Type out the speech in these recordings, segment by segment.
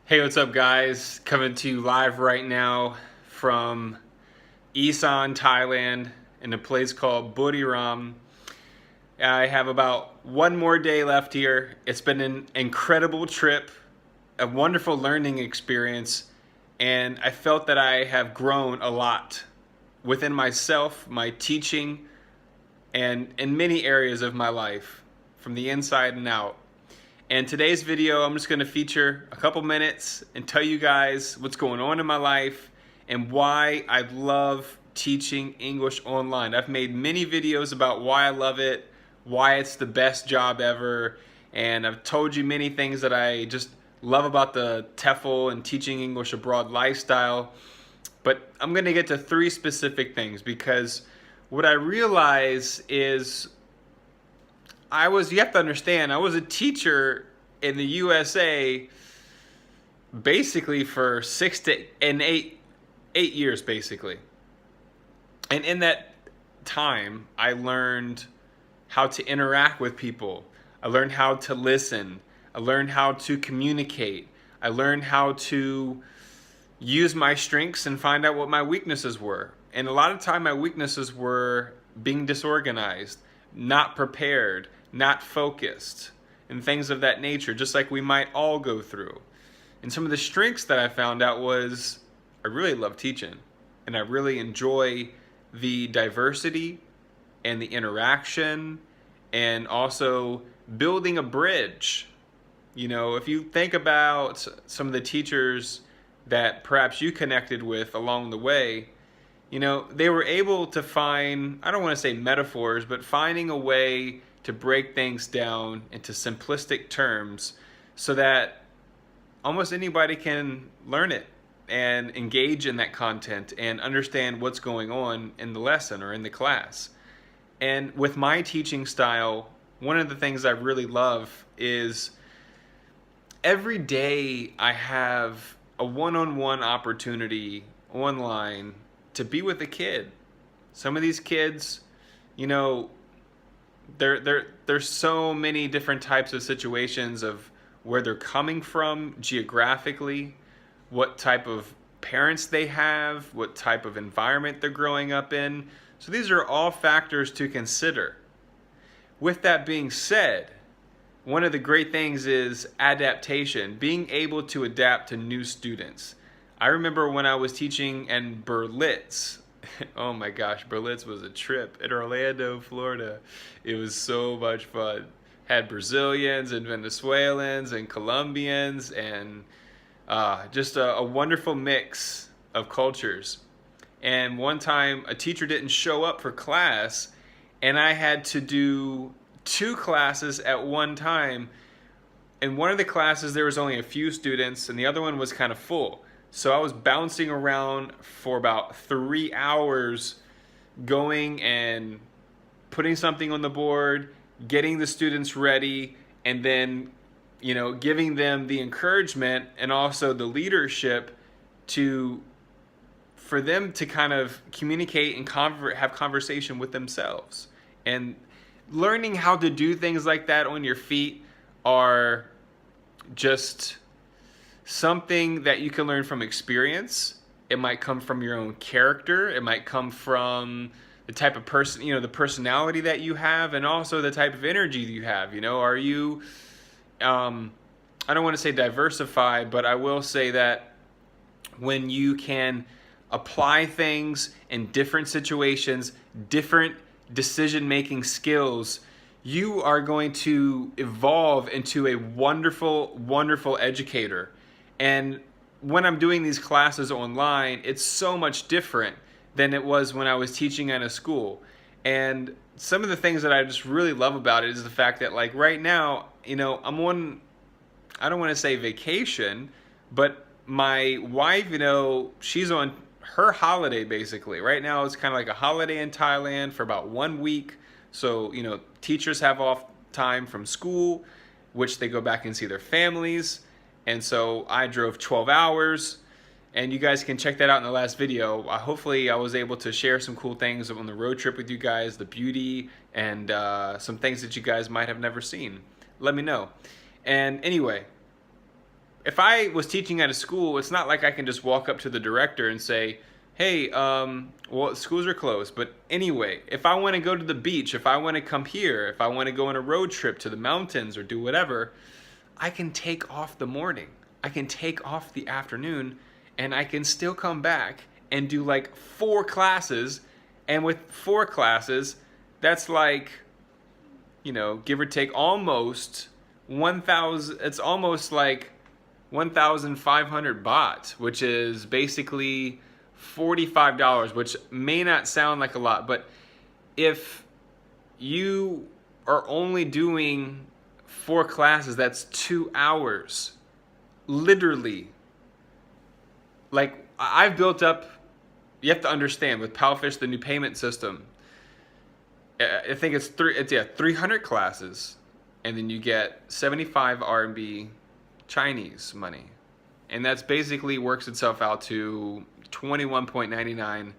Hey, what's up, guys? Coming to you live right now from Isan, Thailand, in a place called Buriram. I have about one more day left here. It's been an incredible trip, a wonderful learning experience, and I felt that I have grown a lot within myself, my teaching, and in many areas of my life, from the inside and out. And today's video, I'm just going to feature a couple minutes and tell you guys what's going on in my life and why I love teaching English online. I've made many videos about why I love it, why it's the best job ever, and I've told you many things that I just love about the TEFL and teaching English abroad lifestyle. But I'm going to get to three specific things because what I realize is you have to understand, I was a teacher in the USA basically for 8 years basically. And in that time, I learned how to interact with people. I learned how to listen. I learned how to communicate. I learned how to use my strengths and find out what my weaknesses were. And a lot of time my weaknesses were being disorganized, not prepared, not focused, and things of that nature, just like we might all go through. And some of the strengths that I found out was I really love teaching, and I really enjoy the diversity and the interaction, and also building a bridge. You know, if you think about some of the teachers that perhaps you connected with along the way, you know, they were able to find, I don't want to say metaphors, but finding a way to break things down into simplistic terms so that almost anybody can learn it and engage in that content and understand what's going on in the lesson or in the class. And with my teaching style, one of the things I really love is every day I have a one-on-one opportunity online to be with a kid. Some of these kids, you know, there's so many different types of situations of where they're coming from geographically, what type of parents they have, what type of environment they're growing up in. So these are all factors to consider. With that being said, one of the great things is adaptation, being able to adapt to new students. I remember when I was teaching in Berlitz. Oh my gosh, Berlitz was a trip in Orlando, Florida. It was so much fun. Had Brazilians and Venezuelans and Colombians and just a wonderful mix of cultures. And one time a teacher didn't show up for class and I had to do 2 classes at one time. In one of the classes there was only a few students and the other one was kind of full. So I was bouncing around for about 3 hours, going and putting something on the board, getting the students ready, and then, you know, giving them the encouragement and also the leadership for them to kind of communicate and have conversation with themselves. And learning how to do things like that on your feet are just something that you can learn from experience. It might come from your own character. It might come from the type of person, you know, the personality that you have, and also the type of energy that you have. You know, are you, I don't want to say diversified, but I will say that when you can apply things in different situations, different decision-making skills, you are going to evolve into a wonderful, wonderful educator. And when I'm doing these classes online, it's so much different than it was when I was teaching at a school. And some of the things that I just really love about it is the fact that, like, right now, you know, I'm on, I don't want to say vacation, but my wife, you know, she's on her holiday basically. Right now it's kind of like a holiday in Thailand for about 1 week. So, you know, teachers have off time from school, which they go back and see their families. And so I drove 12 hours, and you guys can check that out in the last video. Hopefully I was able to share some cool things on the road trip with you guys, the beauty, and some things that you guys might have never seen. Let me know. And anyway, if I was teaching at a school, it's not like I can just walk up to the director and say, hey, well, schools are closed. But anyway, if I want to go to the beach, if I want to come here, if I want to go on a road trip to the mountains or do whatever, I can take off the morning. I can take off the afternoon, and I can still come back and do like 4 classes. And with 4 classes, that's like, you know, give or take almost 1,000, it's almost like 1,500 baht, which is basically $45, which may not sound like a lot, but if you are only doing 4 classes, that's 2 hours. Literally. Like, I've built up, you have to understand, with Palfish, the new payment system, I think it's 300 classes, and then you get 75 RMB Chinese money. And that's basically works itself out to 21.99,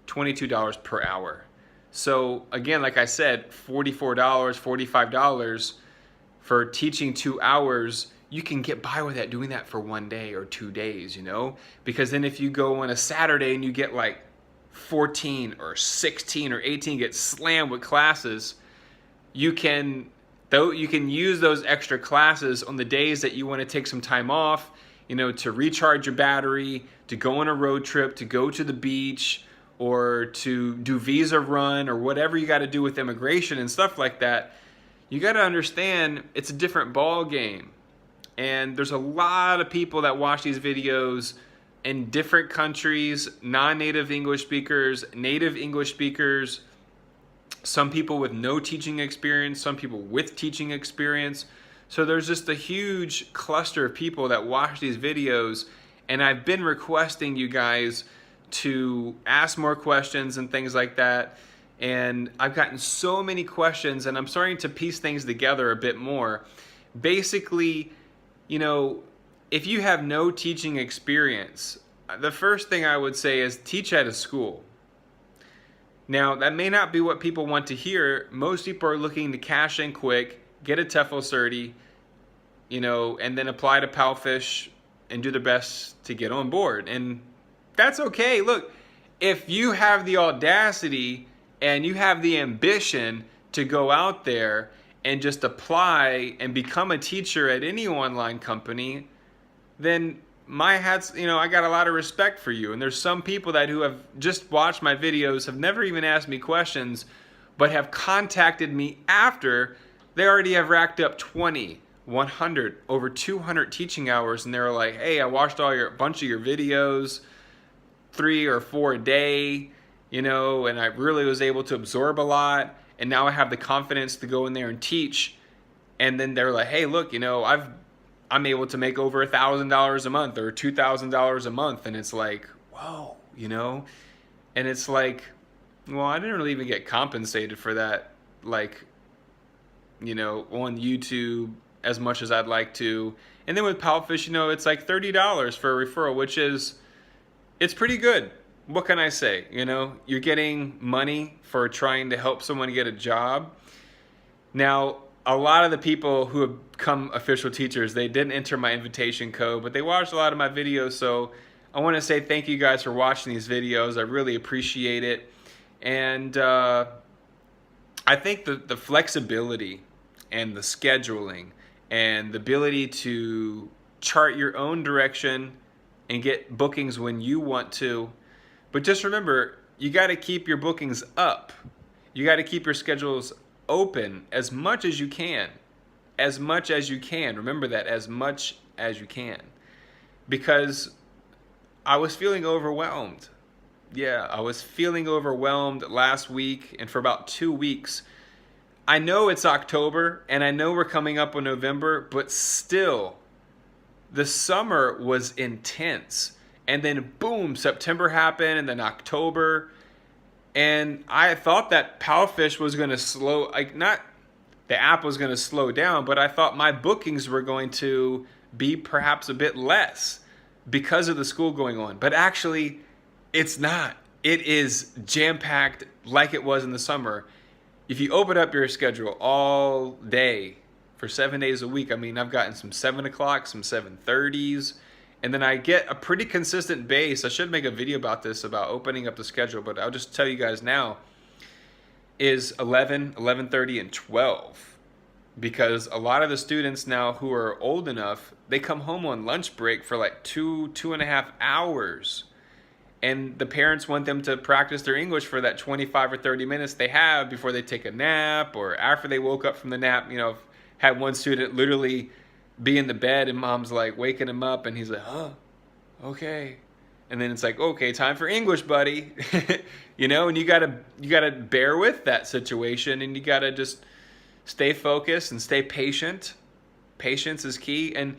$22 per hour. So again, like I said, $44, $45 for teaching 2 hours, you can get by with that, doing that for 1 day or 2 days, you know? Because then if you go on a Saturday and you get like 14 or 16 or 18 get slammed with classes, you can use those extra classes on the days that you want to take some time off, you know, to recharge your battery, to go on a road trip, to go to the beach, or to do visa run, or whatever you got to do with immigration and stuff like that. You got to understand it's a different ball game. And there's a lot of people that watch these videos in different countries, non-native English speakers, native English speakers, some people with no teaching experience, some people with teaching experience. So there's just a huge cluster of people that watch these videos, and I've been requesting you guys to ask more questions and things like that. And I've gotten so many questions, and I'm starting to piece things together a bit more. Basically, you know, if you have no teaching experience, the first thing I would say is teach at a school. Now, that may not be what people want to hear. Most people are looking to cash in quick, get a TEFL certi, you know, and then apply to Palfish and do their best to get on board. And that's okay. Look, if you have the audacity and you have the ambition to go out there and just apply and become a teacher at any online company, then my hat's, you know, I got a lot of respect for you. And there's some people that who have just watched my videos, have never even asked me questions, but have contacted me after they already have racked up 20, 100, over 200 teaching hours. And they're like, hey, I watched a bunch of your videos, 3 or 4 a day, you know, and I really was able to absorb a lot. And now I have the confidence to go in there and teach. And then they're like, hey, look, you know, I'm able to make over $1,000 a month or $2,000 a month. And it's like, whoa, you know? And it's like, well, I didn't really even get compensated for that, like, you know, on YouTube as much as I'd like to. And then with Palfish, you know, it's like $30 for a referral, which is, it's pretty good. What can I say? You know, you're getting money for trying to help someone get a job. Now, a lot of the people who have become official teachers, they didn't enter my invitation code, but they watched a lot of my videos. So I want to say thank you guys for watching these videos. I really appreciate it. And I think the flexibility and the scheduling and the ability to chart your own direction and get bookings when you want to. But just remember, you got to keep your bookings up. You got to keep your schedules open as much as you can. As much as you can. Remember that, as much as you can. Because I was feeling overwhelmed. Yeah, I was feeling overwhelmed last week, and for about 2 weeks. I know it's October, and I know we're coming up on November, but still, the summer was intense. And then boom, September happened, and then October. And I thought that Palfish was going to slow, like, not the app was going to slow down, but I thought my bookings were going to be perhaps a bit less because of the school going on. But actually, it's not. It is jam-packed like it was in the summer. If you open up your schedule all day for 7 days a week. I mean, I've gotten some 7 o'clock, some 7:30s, and then I get a pretty consistent base. I should make a video about this, about opening up the schedule, but I'll just tell you guys now, is 11, 11:30, and 12. Because a lot of the students now who are old enough, they come home on lunch break for like 2.5 hours. And the parents want them to practice their English for that 25 or 30 minutes they have before they take a nap or after they woke up from the nap. You know, I've had one student literally be in the bed and mom's like waking him up and he's like, oh, okay. And then it's like, okay, time for English, buddy. You know, and you gotta bear with that situation, and you gotta just stay focused and stay patient. Patience is key. And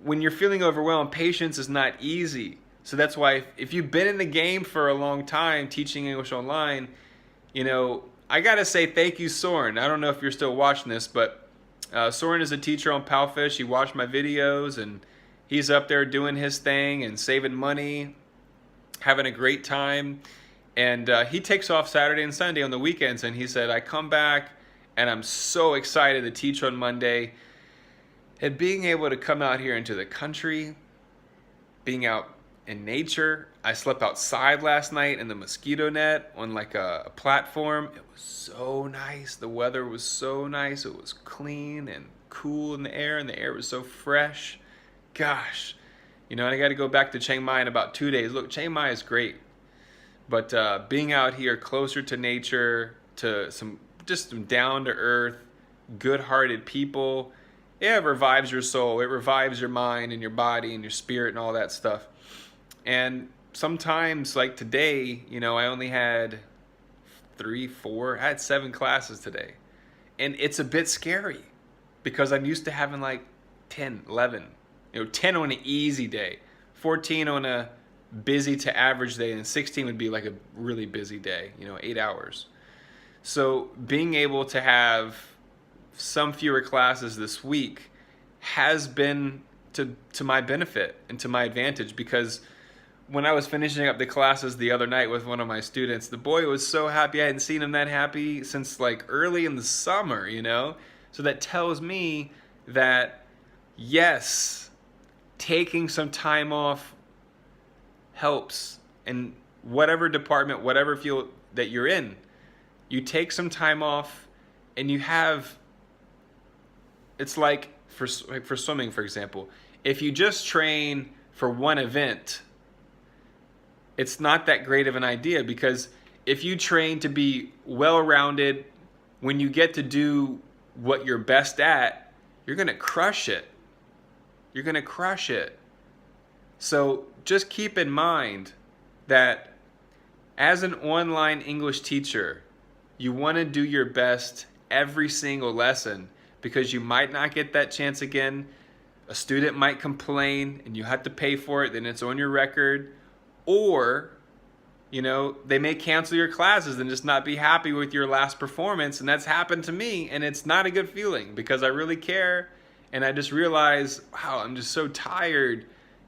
when you're feeling overwhelmed, patience is not easy. So that's why if you've been in the game for a long time teaching English online, you know, I got to say thank you, Soren. I don't know if you're still watching this, but Soren is a teacher on Palfish. He watched my videos, and he's up there doing his thing and saving money, having a great time. And he takes off Saturday and Sunday on the weekends, and he said, I come back, and I'm so excited to teach on Monday. And being able to come out here into the country, being out in nature. I slept outside last night in the mosquito net on like a platform. It was so nice. The weather was so nice. It was clean and cool in the air, and the air was so fresh. Gosh, you know, and I got to go back to Chiang Mai in about 2 days. Look, Chiang Mai is great, but being out here closer to nature, to some down to earth, good-hearted people, yeah, it revives your soul. It revives your mind and your body and your spirit and all that stuff. And sometimes, like today, you know, I only had 3, 4, I had 7 classes today. And it's a bit scary because I'm used to having like 10, 11, you know, 10 on an easy day, 14 on a busy to average day, and 16 would be like a really busy day, you know, 8 hours. So being able to have some fewer classes this week has been to my benefit and to my advantage, because when I was finishing up the classes the other night with one of my students, the boy was so happy. I hadn't seen him that happy since like early in the summer, you know? So that tells me that, yes, taking some time off helps. In whatever department, whatever field that you're in, you take some time off and you have, it's like for swimming, for example. If you just train for one event, it's not that great of an idea, because if you train to be well-rounded, when you get to do what you're best at, you're going to crush it. You're going to crush it. So just keep in mind that as an online English teacher, you want to do your best every single lesson, because you might not get that chance again. A student might complain and you have to pay for it, then it's on your record. Or, you know, they may cancel your classes and just not be happy with your last performance. And that's happened to me, and it's not a good feeling, because I really care. And I just realize, wow, I'm just so tired,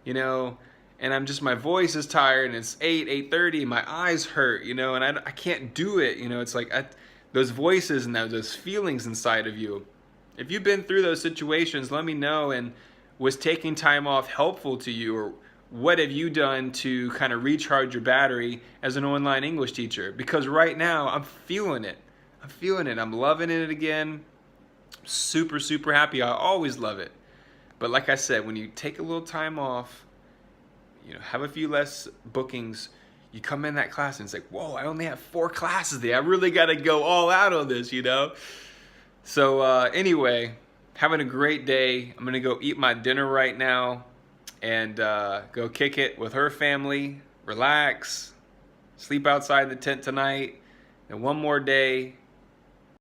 you know, and my voice is tired, and it's 8:30, my eyes hurt, you know, and I can't do it. You know, it's like those voices and those feelings inside of you. If you've been through those situations, let me know. And was taking time off helpful to you, or what have you done to kind of recharge your battery as an online English teacher? Because right now I'm feeling it. I'm loving it again. Super, super happy. I always love it. But like I said, when you take a little time off, you know, have a few less bookings, you come in that class and it's like, whoa, I only have 4 classes today. I really got to go all out on this, you know? So anyway, having a great day. I'm going to go eat my dinner right now and go kick it with her family, relax, sleep outside the tent tonight, and one more day,